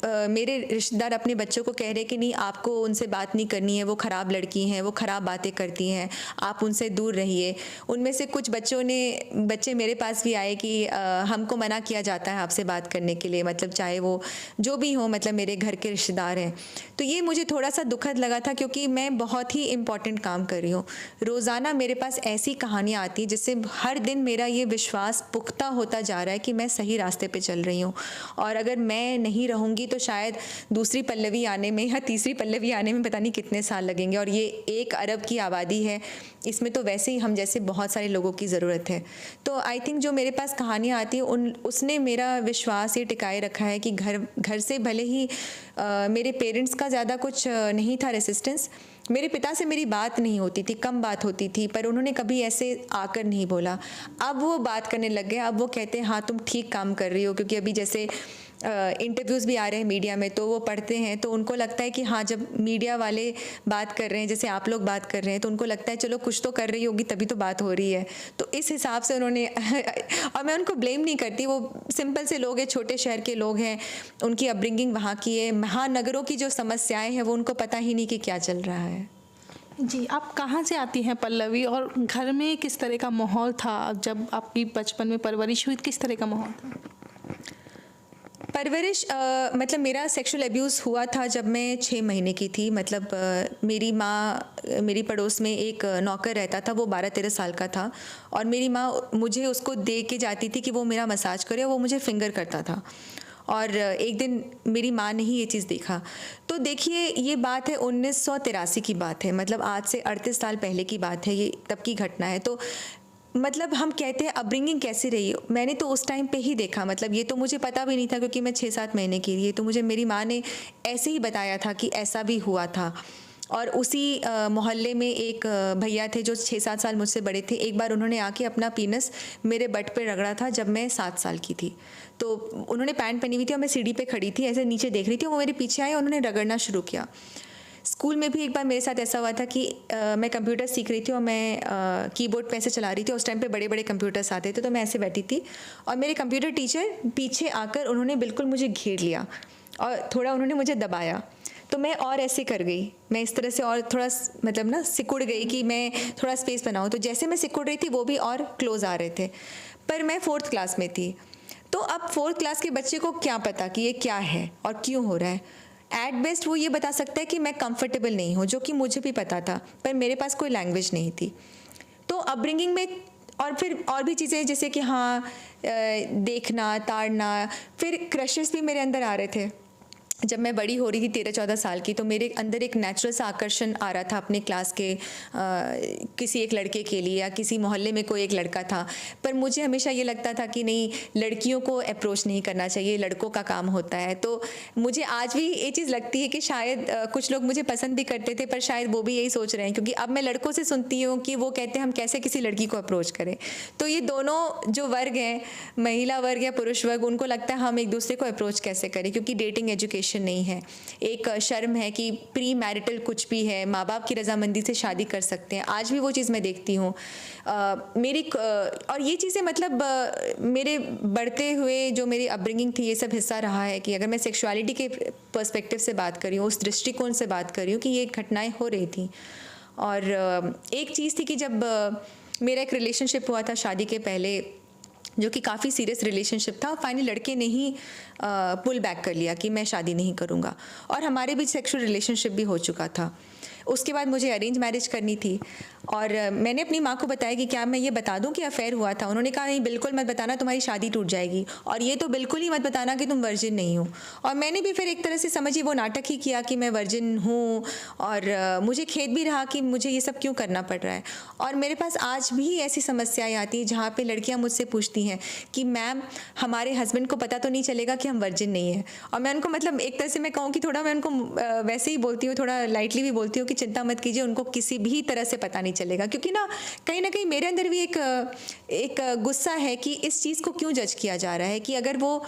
S2: मेरे रिश्तेदार अपने बच्चों को कह रहे कि नहीं, आपको उनसे बात नहीं करनी है, वो ख़राब लड़की हैं, वो ख़राब बातें करती हैं, आप उनसे दूर रहिए। उनमें से कुछ बच्चे मेरे पास भी आए कि हमको मना किया जाता है आपसे बात करने के लिए, मतलब चाहे वो जो भी हो, मतलब मेरे घर के रिश्तेदार हैं। तो ये मुझे थोड़ा सा दुखद लगा था, क्योंकि मैं बहुत ही इम्पॉर्टेंट काम कर रही हूँ। रोज़ाना मेरे पास ऐसी कहानियाँ आती हैं जिससे हर दिन मेरा ये विश्वास पुख्ता होता जा रहा है कि मैं सही रास्ते पे चल रही हूँ। और अगर मैं नहीं रहूँगी तो शायद दूसरी पल्लवी आने में या तीसरी पल्लवी आने में पता नहीं कितने साल लगेंगे। और ये 1 अरब की आबादी है, इसमें तो वैसे ही हम जैसे बहुत सारे लोगों की ज़रूरत है। तो आई थिंक जो मेरे पास कहानियाँ आती हैं उसने मेरा विश्वास ये टिकाए रखा है कि घर से भले ही मेरे पेरेंट्स का ज़्यादा कुछ नहीं था रेसिस्टेंस, मेरे पिता से मेरी बात नहीं होती थी, कम बात होती थी, पर उन्होंने कभी ऐसे आकर नहीं बोला। अब वो बात करने लग गए, अब वो कहते हैं हाँ तुम ठीक काम कर रही हो। क्योंकि अभी जैसे इंटरव्यूज़ भी आ रहे हैं मीडिया में, तो वो पढ़ते हैं तो उनको लगता है कि हाँ, जब मीडिया वाले बात कर रहे हैं, जैसे आप लोग बात कर रहे हैं, तो उनको लगता है चलो कुछ तो कर रही होगी तभी तो बात हो रही है। तो इस हिसाब से उन्होंने और मैं उनको ब्लेम नहीं करती, वो सिंपल से लोग हैं, छोटे शहर के लोग हैं, उनकी अपब्रिंगिंग वहाँ की है। महानगरों की जो समस्याएं हैं वो उनको पता ही नहीं कि क्या चल रहा है।
S1: जी, आप कहाँ से आती हैं पल्लवी, और घर में किस तरह का माहौल था जब आपकी बचपन में परवरिश हुई? किस तरह का माहौल था?
S2: परवरिश मतलब मेरा सेक्सुअल अब्यूज़ हुआ था जब मैं 6 महीने की थी। मतलब मेरी माँ, मेरी पड़ोस में एक नौकर रहता था, वो 12-13 साल का था, और मेरी माँ मुझे उसको दे के जाती थी कि वो मेरा मसाज करे, और वो मुझे फिंगर करता था। और एक दिन मेरी माँ ने ही ये चीज़ देखा। तो देखिए, ये बात है 1983 की बात है, मतलब आज से 38 साल पहले की बात है, ये तब की घटना है। तो मतलब हम कहते हैं अपब्रिंगिंग कैसी रही, मैंने तो उस टाइम पे ही देखा। मतलब ये तो मुझे पता भी नहीं था, क्योंकि मैं 6-7 महीने की थी, तो मुझे मेरी माँ ने ऐसे ही बताया था कि ऐसा भी हुआ था। और उसी मोहल्ले में एक भैया थे जो 6-7 साल मुझसे बड़े थे। एक बार उन्होंने आके अपना पीनस मेरे बट पे रगड़ा था जब मैं 7 साल की थी। तो उन्होंने पैंट पहनी हुई थी और मैं सीढ़ी पे खड़ी थी, ऐसे नीचे देख रही थी, वो मेरे पीछे आए, उन्होंने रगड़ना शुरू किया। स्कूल में भी एक बार मेरे साथ ऐसा हुआ था कि मैं कंप्यूटर सीख रही थी और मैं कीबोर्ड पे ऐसे चला रही थी। उस टाइम पे बड़े बड़े कंप्यूटर्स आते थे, तो मैं ऐसे बैठी थी और मेरे कंप्यूटर टीचर पीछे आकर उन्होंने बिल्कुल मुझे घेर लिया और थोड़ा उन्होंने मुझे दबाया। तो मैं और ऐसे कर गई, मैं इस तरह से और थोड़ा मतलब ना सिकुड़ गई कि मैं थोड़ा स्पेस बनाऊँ। तो जैसे मैं सिकुड़ रही थी वो भी और क्लोज आ रहे थे, पर मैं 4th क्लास में थी। तो अब 4th क्लास के बच्चे को क्या पता कि ये क्या है और क्यों हो रहा है। एट बेस्ट वो ये बता सकता है कि मैं कंफर्टेबल नहीं हूँ, जो कि मुझे भी पता था, पर मेरे पास कोई लैंग्वेज नहीं थी। तो अपब्रिंगिंग में और फिर और भी चीज़ें, जैसे कि हाँ देखना, ताड़ना, फिर क्रशेस भी मेरे अंदर आ रहे थे। जब मैं बड़ी हो रही थी 13-14 साल की, तो मेरे अंदर एक नेचुरल सा आकर्षण आ रहा था अपने क्लास के किसी एक लड़के के लिए, या किसी मोहल्ले में कोई एक लड़का था। पर मुझे हमेशा ये लगता था कि नहीं, लड़कियों को अप्रोच नहीं करना चाहिए, लड़कों का काम होता है। तो मुझे आज भी ये चीज़ लगती है कि शायद कुछ लोग मुझे पसंद भी करते थे, पर शायद वो भी यही सोच रहे हैं, क्योंकि अब मैं लड़कों से सुनती हूँ कि वो कहते हैं हम कैसे किसी लड़की को अप्रोच करें। तो ये दोनों जो वर्ग हैं, महिला वर्ग या पुरुष वर्ग, उनको लगता है हम एक दूसरे को अप्रोच कैसे करें, क्योंकि डेटिंग एजुकेशन नहीं है। एक शर्म है कि प्री मैरिटल कुछ भी है, माँ बाप की रजामंदी से शादी कर सकते हैं। आज भी वो चीज़ मैं देखती हूँ और ये चीज़ें मतलब मेरे बढ़ते हुए जो मेरी अपब्रिंगिंग थी, ये सब हिस्सा रहा है कि अगर मैं सेक्सुअलिटी के पर्सपेक्टिव से बात करी हूँ, उस दृष्टिकोण से बात करी हूँ कि ये घटनाएं हो रही थी। और एक चीज़ थी कि जब मेरा एक रिलेशनशिप हुआ था शादी के पहले, जो कि काफ़ी सीरियस रिलेशनशिप था, फाइनली लड़के ने ही पुल बैक कर लिया कि मैं शादी नहीं करूँगा, और हमारे बीच सेक्सुअल रिलेशनशिप भी हो चुका था। उसके बाद मुझे अरेंज मैरिज करनी थी, और मैंने अपनी माँ को बताया कि क्या मैं ये बता दूं कि अफेयर हुआ था। उन्होंने कहा नहीं, बिल्कुल मत बताना, तुम्हारी शादी टूट जाएगी, और ये तो बिल्कुल ही मत बताना कि तुम वर्जिन नहीं हो। और मैंने भी फिर एक तरह से समझिए वो नाटक ही किया कि मैं वर्जिन हूँ, और मुझे खेद भी रहा कि मुझे ये सब क्यों करना पड़ रहा है। और मेरे पास आज भी ऐसी समस्याएँ आती हैं जहाँ पर लड़कियाँ मुझसे पूछती हैं कि मैम हमारे हस्बैंड को पता तो नहीं चलेगा कि हम वर्जिन नहीं हैं। और मैं उनको मतलब एक तरह से मैं कहूँ कि थोड़ा मैं उनको वैसे ही बोलती हूँ, थोड़ा लाइटली भी बोलती हूँ कि चिंता मत कीजिए, उनको किसी भी तरह से पता नहीं चलेगा। क्योंकि ना कहीं मेरे अंदर भी एक गुस्सा है कि इस चीज़ को क्यों जज किया जा रहा है कि अगर वो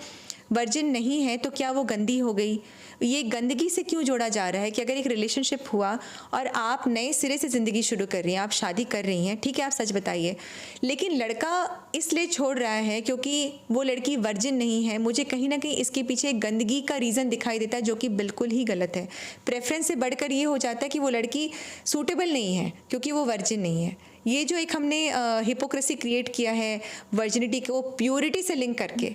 S2: वर्जिन नहीं है तो क्या वो गंदी हो गई? ये गंदगी से क्यों जोड़ा जा रहा है कि अगर एक रिलेशनशिप हुआ और आप नए सिरे से ज़िंदगी शुरू कर रही हैं, आप शादी कर रही हैं, ठीक है, आप सच बताइए, लेकिन लड़का इसलिए छोड़ रहा है क्योंकि वो लड़की वर्जिन नहीं है। मुझे कहीं ना कहीं इसके पीछे एक गंदगी का रीज़न दिखाई देता है, जो कि बिल्कुल ही गलत है। प्रेफरेंस से बढ़कर ये हो जाता है कि वो लड़की सूटेबल नहीं है क्योंकि वो वर्जिन नहीं है। ये जो एक हमने हिपोक्रेसी क्रिएट किया है वर्जिनिटी को प्योरिटी से लिंक करके,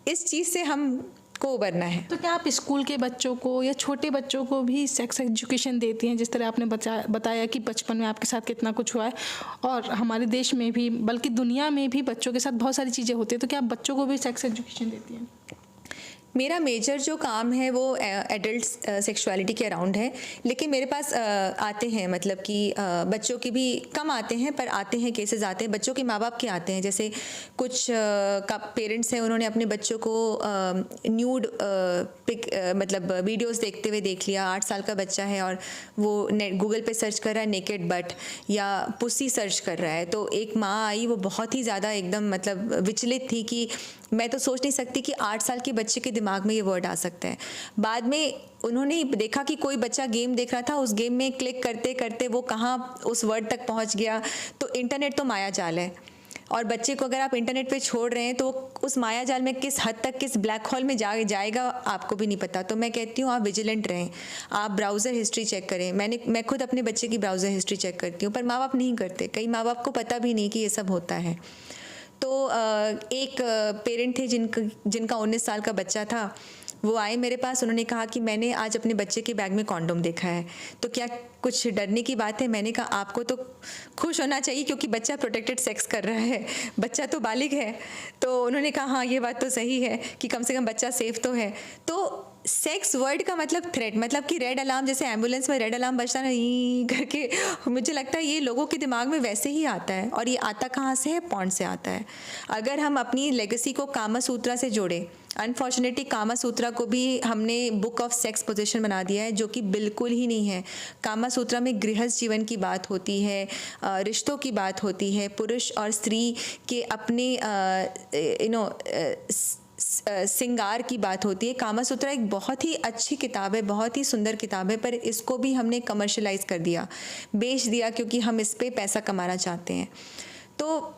S2: इस चीज़ से हम को उबरना है।
S1: तो क्या आप स्कूल के बच्चों को या छोटे बच्चों को भी सेक्स एजुकेशन देती हैं? जिस तरह आपने बताया कि बचपन में आपके साथ कितना कुछ हुआ है, और हमारे देश में भी बल्कि दुनिया में भी बच्चों के साथ बहुत सारी चीज़ें होती हैं, तो क्या आप बच्चों को भी सेक्स एजुकेशन देती हैं?
S2: मेरा मेजर जो काम है वो एडल्ट सेक्सुअलिटी के अराउंड है, लेकिन मेरे पास आते हैं, मतलब कि बच्चों की भी कम आते हैं, पर आते हैं, केसेस आते हैं, बच्चों के माँ बाप के आते हैं। जैसे कुछ का पेरेंट्स हैं, उन्होंने अपने बच्चों को न्यूड पिक मतलब वीडियोस देखते हुए देख लिया। 8 साल का बच्चा है और वो गूगल पे सर्च कर रहा है नेकेड बट या पुसी सर्च कर रहा है, तो एक माँ आई, वो बहुत ही ज़्यादा एकदम मतलब विचलित थी कि मैं तो सोच नहीं सकती कि 8 साल के बच्चे के दिमाग में ये वर्ड आ सकता है। बाद में उन्होंने देखा कि कोई बच्चा गेम देख रहा था, उस गेम में क्लिक करते करते वो कहाँ उस वर्ड तक पहुँच गया। तो इंटरनेट तो माया जाल है, और बच्चे को अगर आप इंटरनेट पे छोड़ रहे हैं तो उस माया जाल में किस हद तक, किस ब्लैक होल में जाएगा आपको भी नहीं पता। तो मैं कहती हूँ आप विजिलेंट रहें, आप ब्राउज़र हिस्ट्री चेक करें। मैं खुद अपने बच्चे की ब्राउज़र हिस्ट्री चेक करती हूँ, पर माँ बाप नहीं करते। कई माँ बाप को पता भी नहीं कि ये सब होता है। तो एक पेरेंट थे जिनका 19 साल का बच्चा था, वो आए मेरे पास, उन्होंने कहा कि मैंने आज अपने बच्चे के बैग में कॉन्डोम देखा है, तो क्या कुछ डरने की बात है? मैंने कहा आपको तो खुश होना चाहिए क्योंकि बच्चा प्रोटेक्टेड सेक्स कर रहा है, बच्चा तो बालिग है। तो उन्होंने कहा हाँ ये बात तो सही है कि कम से कम बच्चा सेफ तो है। तो सेक्स वर्ड का मतलब थ्रेट, मतलब कि रेड अलार्म, जैसे एम्बुलेंस में रेड अलार्म बजता नहीं करके, मुझे लगता है ये लोगों के दिमाग में वैसे ही आता है। और ये आता कहाँ से है? पॉर्न से आता है। अगर हम अपनी लेगेसी को कामा सूत्रा से जोड़े, अनफॉर्चुनेटली कामा सूत्रा को भी हमने बुक ऑफ सेक्स पोजीशन बना दिया है, जो कि बिल्कुल ही नहीं है। कामा सूत्रा में गृहस्थ जीवन की बात होती है, रिश्तों की बात होती है, पुरुष और स्त्री के अपने सिंगार की बात होती है। कामा सूत्रा एक बहुत ही अच्छी किताब है, बहुत ही सुंदर किताब है, पर इसको भी हमने कमर्शलाइज कर दिया, बेच दिया, क्योंकि हम इस पे पैसा कमाना चाहते हैं। तो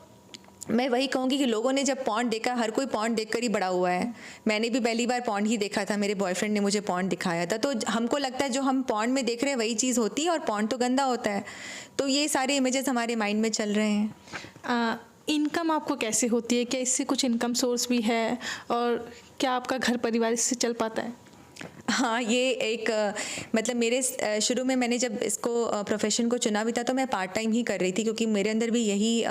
S2: मैं वही कहूँगी कि लोगों ने जब पॉर्न देखा, हर कोई पॉर्न देखकर ही बड़ा हुआ है। मैंने भी पहली बार पॉर्न ही देखा था, मेरे बॉयफ्रेंड ने मुझे पॉर्न दिखाया था। तो हमको लगता है जो हम पॉर्न में देख रहे हैं वही चीज़ होती है, और पॉर्न तो गंदा होता है। तो ये सारे इमेजेस हमारे माइंड में चल रहे हैं।
S1: इनकम आपको कैसे होती है? क्या इससे कुछ इनकम सोर्स भी है, और क्या आपका घर परिवार इससे चल पाता है?
S2: हाँ, ये एक मतलब मेरे शुरू में मैंने जब इसको प्रोफेशन को चुना भी था तो मैं पार्ट टाइम ही कर रही थी, क्योंकि मेरे अंदर भी यही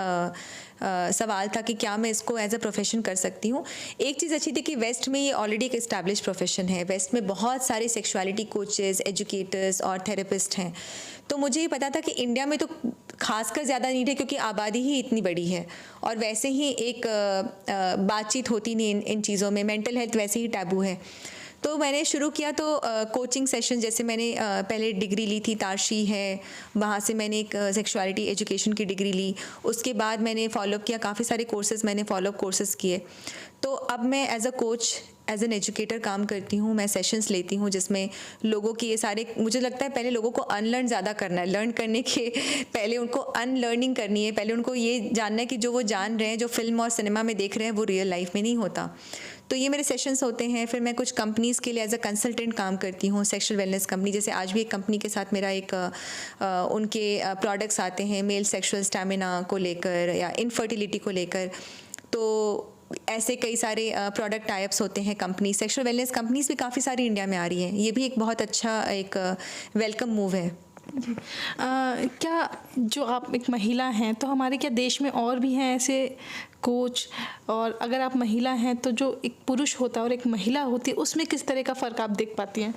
S2: सवाल था कि क्या मैं इसको एज अ प्रोफेशन कर सकती हूँ। एक चीज़ अच्छी थी कि वेस्ट में ये ऑलरेडी एक एस्टैब्लिश प्रोफेशन है। वेस्ट में बहुत सारे सेक्सुअलिटी कोचेस, एजुकेटर्स और थेरेपिस्ट हैं। तो मुझे ये पता था कि इंडिया में तो खासकर ज़्यादा नीड है, क्योंकि आबादी ही इतनी बड़ी है, और वैसे ही एक बातचीत होती नहीं इन चीज़ों में। मेंटल हेल्थ वैसे ही टैबू है। तो मैंने शुरू किया तो कोचिंग सेशन, जैसे मैंने पहले डिग्री ली थी, तारशी है, वहाँ से मैंने एक सेक्सुअलिटी एजुकेशन की डिग्री ली। उसके बाद मैंने फॉलोअप किया, काफ़ी सारे कोर्सेज़ मैंने फॉलोअप कोर्सेज़ किए। तो अब मैं as a coach, as an educator काम करती हूँ। मैं सेशंस लेती हूँ जिसमें लोगों की ये सारे, मुझे लगता है पहले लोगों को अनलर्न ज़्यादा करना है, लर्न करने के पहले उनको अनलर्निंग करनी है। पहले उनको ये जानना है कि जो वो जान रहे हैं, जो फिल्म और सिनेमा में देख रहे हैं, वो रियल लाइफ में नहीं होता। तो ये मेरे सेशंस होते हैं। फिर मैं कुछ कंपनीज़ के लिए एज अ कंसल्टेंट काम करती हूँ, सेक्सुअल वेलनेस कंपनी। जैसे आज भी एक कंपनी के साथ मेरा एक उनके प्रोडक्ट्स आते हैं मेल सेक्सुअल स्टैमिना को लेकर या इनफर्टिलिटी को लेकर। तो ऐसे कई सारे प्रोडक्ट टाइप्स होते हैं। कंपनी सेक्सुअल वेलनेस कंपनीज भी काफ़ी सारी इंडिया में आ रही हैं। ये भी एक बहुत अच्छा एक वेलकम मूव है।
S1: क्या जो आप एक महिला हैं, तो हमारे क्या देश में और भी हैं ऐसे कोच? और अगर आप महिला हैं तो जो एक पुरुष होता है और एक महिला होती है, उसमें किस तरह का फ़र्क आप देख पाती हैं?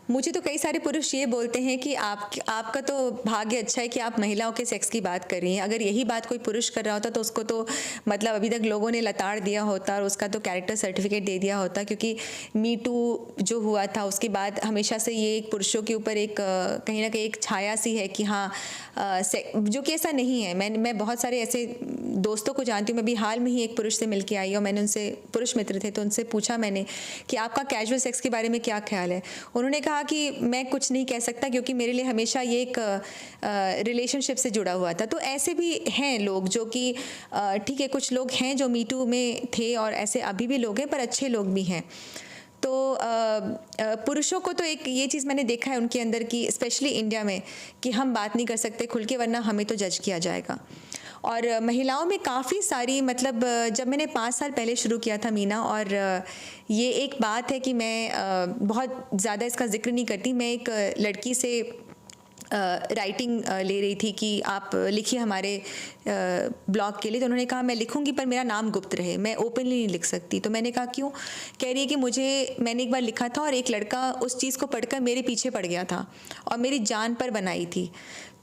S2: मुझे तो कई सारे पुरुष ये बोलते हैं कि आपका तो भाग्य अच्छा है कि आप महिलाओं के सेक्स की बात कर रही हैं। अगर यही बात कोई पुरुष कर रहा होता तो उसको तो मतलब अभी तक लोगों ने लताड़ दिया होता और उसका तो कैरेक्टर सर्टिफिकेट दे दिया होता, क्योंकि मी टू जो हुआ था उसके बाद हमेशा से ये एक पुरुषों के ऊपर एक कहीं ना कहीं एक छाया सी है कि हाँ जो कि ऐसा नहीं है। मैं बहुत सारे ऐसे दोस्तों को जानती हूँ। मैं भी हाल में ही एक पुरुष से मिल के आई और मैंने उनसे, पुरुष मित्र थे, तो उनसे पूछा मैंने कि आपका कैजुअल सेक्स के बारे में क्या ख्याल है। उन्होंने कहा कि मैं कुछ नहीं कह सकता क्योंकि मेरे लिए हमेशा ये एक रिलेशनशिप से जुड़ा हुआ था। तो ऐसे भी हैं लोग जो कि ठीक है, कुछ लोग हैं जो मी टू में थे और ऐसे अभी भी लोग हैं, पर अच्छे लोग भी हैं। तो पुरुषों को तो एक ये चीज़ मैंने देखा है उनके अंदर की, स्पेशली इंडिया में, कि हम बात नहीं कर सकते खुल के वरना हमें तो जज किया जाएगा। और महिलाओं में काफ़ी सारी, मतलब जब मैंने 5 साल पहले शुरू किया था मीना, और ये एक बात है कि मैं बहुत ज़्यादा इसका जिक्र नहीं करती। मैं एक लड़की से राइटिंग ले रही थी कि आप लिखिए हमारे ब्लॉग के लिए। तो उन्होंने कहा मैं लिखूंगी पर मेरा नाम गुप्त रहे, मैं ओपनली नहीं लिख सकती। तो मैंने कहा क्यों? कह रही है कि मैंने एक बार लिखा था और एक लड़का उस चीज़ को पढ़कर मेरे पीछे पड़ गया था और मेरी जान पर बनाई थी।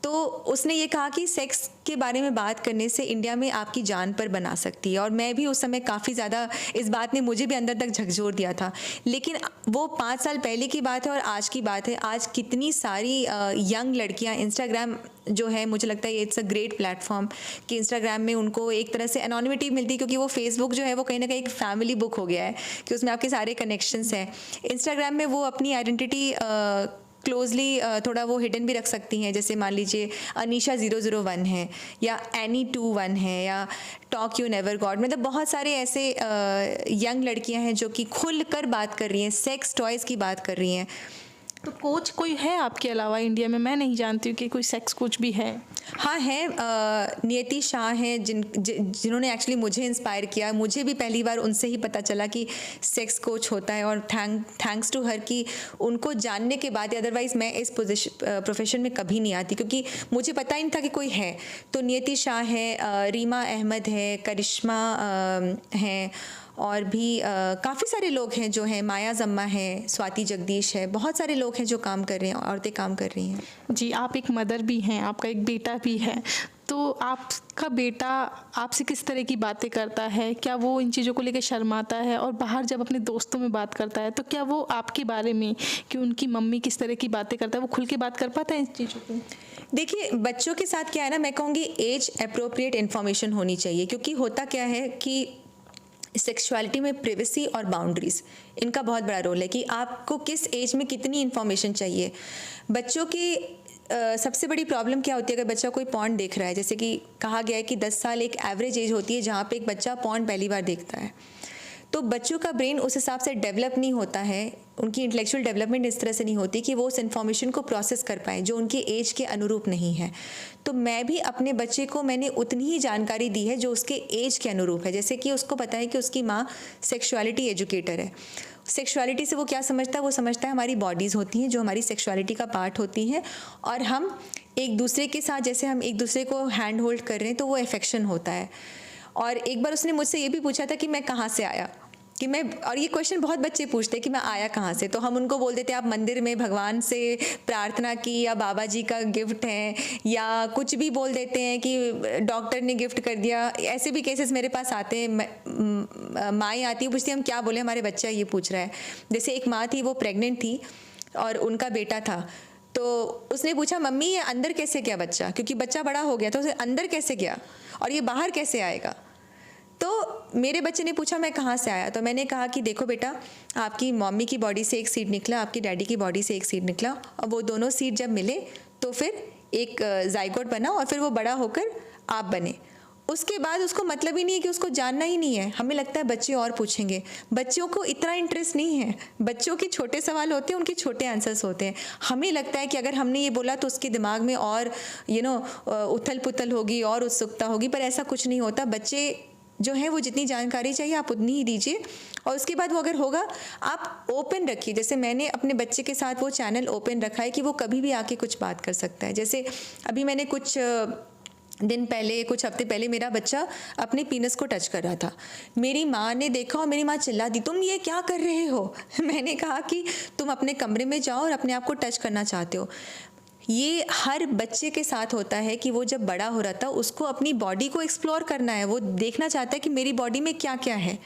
S2: तो उसने ये कहा कि सेक्स के बारे में बात करने से इंडिया में आपकी जान पर बना सकती है। और मैं भी उस समय काफ़ी ज़्यादा, इस बात ने मुझे भी अंदर तक झकझोर दिया था। लेकिन वो 5 साल पहले की बात है और आज की बात है। आज कितनी सारी यंग लड़कियां, इंस्टाग्राम जो है, मुझे लगता है इट्स अ ग्रेट प्लेटफॉर्म कि इंस्टाग्राम में उनको एक तरह से एनोनिमिटी मिलती है, क्योंकि वो फेसबुक जो है वो कहीं ना कहीं एक फैमिली बुक हो गया है कि उसमें आपके सारे कनेक्शंस हैं। इंस्टाग्राम में वो अपनी आइडेंटिटी क्लोजली थोड़ा वो हिडन भी रख सकती हैं। जैसे मान लीजिए अनीशा 001 है या एनी 21 है या टॉक यू नेवर गॉड, मतलब बहुत सारे ऐसे यंग लड़कियां हैं जो कि खुल कर बात कर रही हैं, सेक्स टॉयज़ की बात कर रही हैं।
S1: तो कोच कोई है आपके अलावा इंडिया में? मैं नहीं जानती हूँ कि कोई सेक्स कोच भी है।
S2: हाँ है, नियति शाह हैं जिन्होंने एक्चुअली मुझे इंस्पायर किया। मुझे भी पहली बार उनसे ही पता चला कि सेक्स कोच होता है, और थैंक्स टू हर कि उनको जानने के बाद, अदरवाइज़ मैं इस प्रोफेशन में कभी नहीं आती, क्योंकि मुझे पता ही नहीं था कि कोई है। तो नियति शाह है, रीमा अहमद है, करिश्मा हैं, और भी काफ़ी सारे लोग हैं जो हैं, माया जम्मा है, स्वाति जगदीश है, बहुत सारे लोग हैं जो काम कर रहे हैं, औरतें काम कर रही हैं।
S1: जी, आप एक मदर भी हैं, आपका एक बेटा भी है। तो आपका बेटा आपसे किस तरह की बातें करता है? क्या वो इन चीज़ों को लेकर शर्माता है? और बाहर जब अपने दोस्तों में बात करता है तो क्या वो आपके बारे में, कि उनकी मम्मी किस तरह की बातें करता है, वो खुल के बात कर पाता है इन चीज़ों को?
S2: देखिए, बच्चों के साथ क्या है ना, मैं कहूँगी एज अप्रोप्रिएट इन्फॉर्मेशन होनी चाहिए, क्योंकि होता क्या है कि सेक्सुअलिटी में प्रिवेसी और बाउंड्रीज़, इनका बहुत बड़ा रोल है कि आपको किस एज में कितनी इन्फॉर्मेशन चाहिए। बच्चों की सबसे बड़ी प्रॉब्लम क्या होती है, अगर बच्चा कोई पॉर्न देख रहा है, जैसे कि कहा गया है कि 10 साल एक एवरेज एज होती है जहाँ पे एक बच्चा पॉर्न पहली बार देखता है। तो बच्चों का ब्रेन उस हिसाब से डेवलप नहीं होता है, उनकी इंटेलेक्चुअल डेवलपमेंट इस तरह से नहीं होती कि वो उस इन्फॉर्मेशन को प्रोसेस कर पाएँ जो उनके एज के अनुरूप नहीं है। तो मैं भी अपने बच्चे को मैंने उतनी ही जानकारी दी है जो उसके एज के अनुरूप है। जैसे कि उसको पता है कि उसकी माँ सेक्सुअलिटी एजुकेटर है। सेक्सुअलिटी से वो क्या समझता है? वो समझता है हमारी बॉडीज़ होती हैं जो हमारी सेक्सुअलिटी का पार्ट होती हैं, और हम एक दूसरे के साथ, जैसे हम एक दूसरे को हैंड होल्ड कर रहे हैं तो वो अफेक्शन होता है। और एक बार उसने मुझसे ये भी पूछा था कि मैं कहाँ से आया, कि मैं, और ये क्वेश्चन बहुत बच्चे पूछते हैं कि मैं आया कहाँ से। तो हम उनको बोल देते हैं आप मंदिर में भगवान से प्रार्थना की, या बाबा जी का गिफ्ट है, या कुछ भी बोल देते हैं कि डॉक्टर ने गिफ्ट कर दिया। ऐसे भी केसेस मेरे पास आते हैं। माएँ आती है, पूछती है हम क्या बोले, हमारे बच्चा ये पूछ रहा है। जैसे एक माँ थी, वो प्रेग्नेंट थी और उनका बेटा था, तो उसने पूछा मम्मी ये अंदर कैसे गया बच्चा, क्योंकि बच्चा बड़ा हो गया, तो उसे अंदर कैसे गया और ये बाहर कैसे आएगा। तो मेरे बच्चे ने पूछा मैं कहाँ से आया, तो मैंने कहा कि देखो बेटा, आपकी मम्मी की बॉडी से एक सीड निकला, आपकी डैडी की बॉडी से एक सीड निकला, और वो दोनों सीड जब मिले तो फिर एक जाइगोट बना, और फिर वो बड़ा होकर आप बने। उसके बाद उसको मतलब ही नहीं है कि उसको जानना ही नहीं है। हमें लगता है बच्चे और पूछेंगे, बच्चों को इतना इंटरेस्ट नहीं है। बच्चों के छोटे सवाल होते हैं, उनके छोटे आंसर्स होते हैं। हमें लगता है कि अगर हमने ये बोला तो उसके दिमाग में और उथल पुथल होगी और उत्सुकता होगी, पर ऐसा कुछ नहीं होता। बच्चे जो है वो जितनी जानकारी चाहिए आप उतनी ही दीजिए, और उसके बाद वो अगर होगा आप ओपन रखिए। जैसे मैंने अपने बच्चे के साथ वो चैनल ओपन रखा है कि वो कभी भी आके कुछ बात कर सकता है। जैसे अभी मैंने कुछ दिन पहले, कुछ हफ्ते पहले मेरा बच्चा अपने पीनस को टच कर रहा था। मेरी माँ ने देखा और मेरी माँ चिल्ला दी, तुम ये क्या कर रहे हो? मैंने कहा कि तुम अपने कमरे में जाओ और अपने आप को टच करना चाहते हो। ये हर बच्चे के साथ होता है कि वो जब बड़ा हो रहा था उसको अपनी बॉडी को एक्सप्लोर करना है, वो देखना चाहता है कि मेरी बॉडी में क्या क्या है।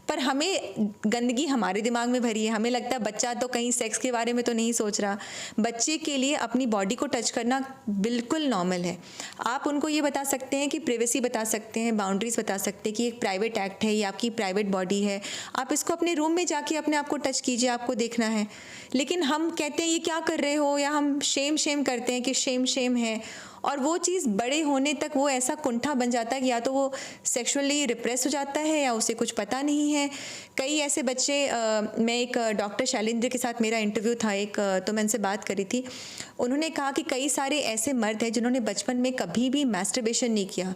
S2: पर हमें गंदगी हमारे दिमाग में भरी है, हमें लगता है बच्चा तो कहीं सेक्स के बारे में तो नहीं सोच रहा। बच्चे के लिए अपनी बॉडी को टच करना बिल्कुल नॉर्मल है। आप उनको ये बता सकते हैं कि प्राइवेसी बता सकते हैं, बाउंड्रीज बता सकते हैं कि एक प्राइवेट एक्ट है, ये आपकी प्राइवेट बॉडी है, आप इसको अपने रूम में जाके अपने आप को टच कीजिए, आपको देखना है। लेकिन हम कहते हैं ये क्या कर रहे हो, या हम शेम करते हैं कि शेम है, और वो चीज़ बड़े होने तक वो ऐसा कुंठा बन जाता है कि या तो वो सेक्सुअली रिप्रेस हो जाता है या उसे कुछ पता नहीं है। कई ऐसे बच्चे, मैं एक डॉक्टर शैलेंद्र के साथ मेरा इंटरव्यू था एक, तो मैं उनसे बात करी थी। उन्होंने कहा कि कई सारे ऐसे मर्द हैं जिन्होंने बचपन में कभी भी मैस्टरबेशन नहीं किया,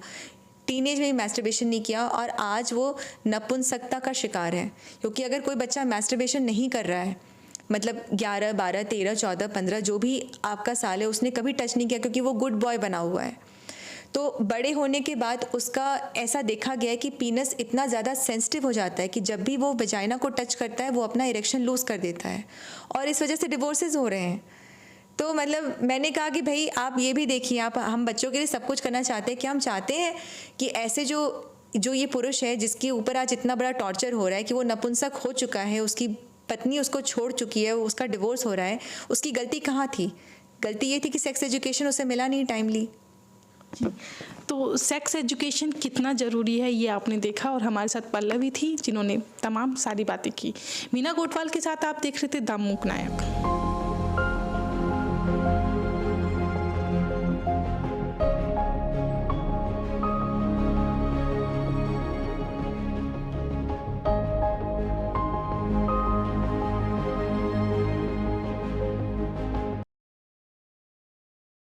S2: टीनेज में भी मैस्टरबेशन नहीं किया, और आज वो नपुंसकता का शिकार है। क्योंकि अगर कोई बच्चा मैस्टरबेशन नहीं कर रहा है, मतलब 11, 12, 13, 14, 15 जो भी आपका साल है, उसने कभी टच नहीं किया क्योंकि वो गुड बॉय बना हुआ है, तो बड़े होने के बाद उसका ऐसा देखा गया है कि पीनस इतना ज़्यादा सेंसिटिव हो जाता है कि जब भी वो वजाइना को टच करता है वो अपना इरेक्शन लूज़ कर देता है, और इस वजह से डिवोर्सेस हो रहे हैं। तो मतलब मैंने कहा कि भाई आप ये भी देखिए, हम बच्चों के लिए सब कुछ करना चाहते हैं कि हम चाहते हैं कि ऐसे जो ये पुरुष है जिसके ऊपर आज इतना बड़ा टॉर्चर हो रहा है कि वो नपुंसक हो चुका है, उसकी पत्नी उसको छोड़ चुकी है, उसका डिवोर्स हो रहा है, उसकी गलती कहाँ थी? गलती ये थी कि सेक्स एजुकेशन उसे मिला नहीं टाइमली।
S1: तो सेक्स एजुकेशन कितना ज़रूरी है ये आपने देखा, और हमारे साथ पल्लवी थी जिन्होंने तमाम सारी बातें की। मीना कोटवाल के साथ आप देख रहे थे द मूक नायक।